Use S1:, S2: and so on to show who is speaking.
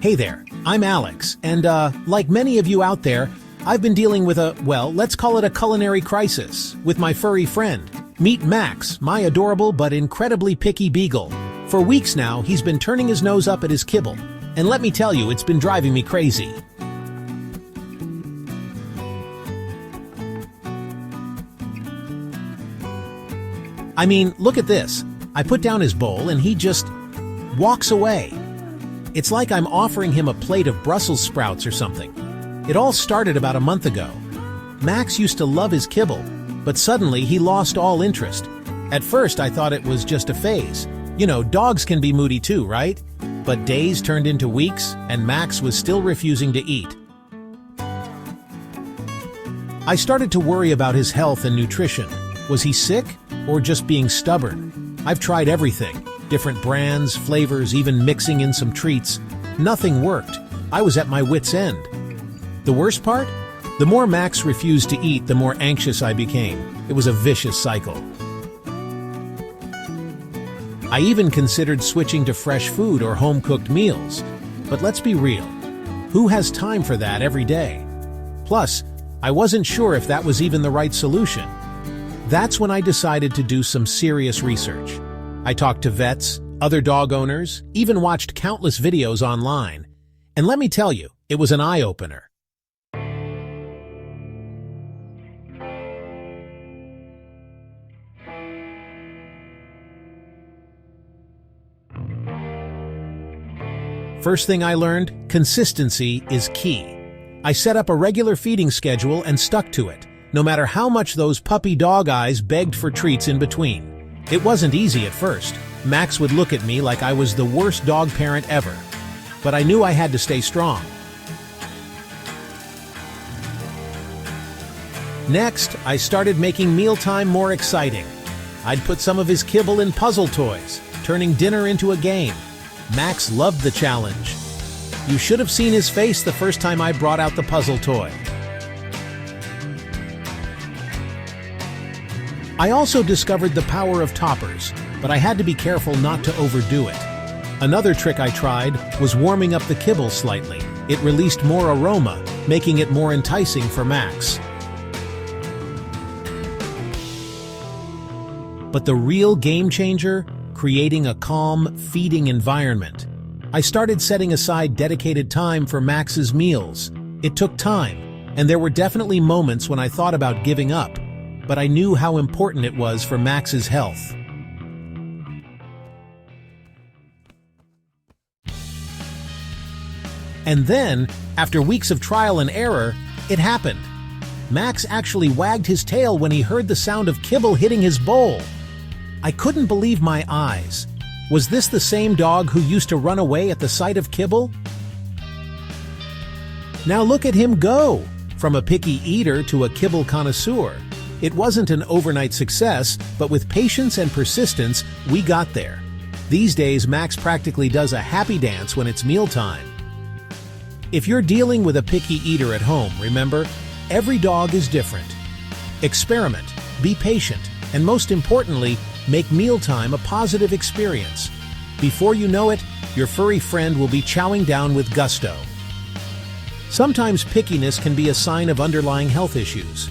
S1: Hey there, I'm Alex, and like many of you out there, I've been dealing with let's call it a culinary crisis with my furry friend. Meet Max, my adorable but incredibly picky beagle. For weeks now, he's been turning his nose up at his kibble, and let me tell you, it's been driving me crazy. I mean, look at this. I put down his bowl and he just walks away. It's like I'm offering him a plate of Brussels sprouts or something. It all started about a month ago. Max used to love his kibble, but suddenly he lost all interest. At first I thought it was just a phase. You know, dogs can be moody too, right? But days turned into weeks and Max was still refusing to eat. I started to worry about his health and nutrition. Was he sick or just being stubborn? I've tried everything. Different brands, flavors, even mixing in some treats. Nothing worked. I was at my wit's end. The worst part? The more Max refused to eat, the more anxious I became. It was a vicious cycle. I even considered switching to fresh food or home-cooked meals. But let's be real. Who has time for that every day? Plus, I wasn't sure if that was even the right solution. That's when I decided to do some serious research. I talked to vets, other dog owners, even watched countless videos online. And let me tell you, it was an eye-opener. First thing I learned, consistency is key. I set up a regular feeding schedule and stuck to it, no matter how much those puppy dog eyes begged for treats in between. It wasn't easy at first. Max would look at me like I was the worst dog parent ever. But I knew I had to stay strong. Next, I started making mealtime more exciting. I'd put some of his kibble in puzzle toys, turning dinner into a game. Max loved the challenge. You should have seen his face the first time I brought out the puzzle toy. I also discovered the power of toppers, but I had to be careful not to overdo it. Another trick I tried was warming up the kibble slightly. It released more aroma, making it more enticing for Max. But the real game changer? Creating a calm, feeding environment. I started setting aside dedicated time for Max's meals. It took time, and there were definitely moments when I thought about giving up, but I knew how important it was for Max's health. And then, after weeks of trial and error, it happened. Max actually wagged his tail when he heard the sound of kibble hitting his bowl. I couldn't believe my eyes. Was this the same dog who used to run away at the sight of kibble? Now look at him go! From a picky eater to a kibble connoisseur. It wasn't an overnight success, but with patience and persistence, we got there. These days, Max practically does a happy dance when it's mealtime. If you're dealing with a picky eater at home, remember, every dog is different. Experiment, be patient, and most importantly, make mealtime a positive experience. Before you know it, your furry friend will be chowing down with gusto. Sometimes pickiness can be a sign of underlying health issues.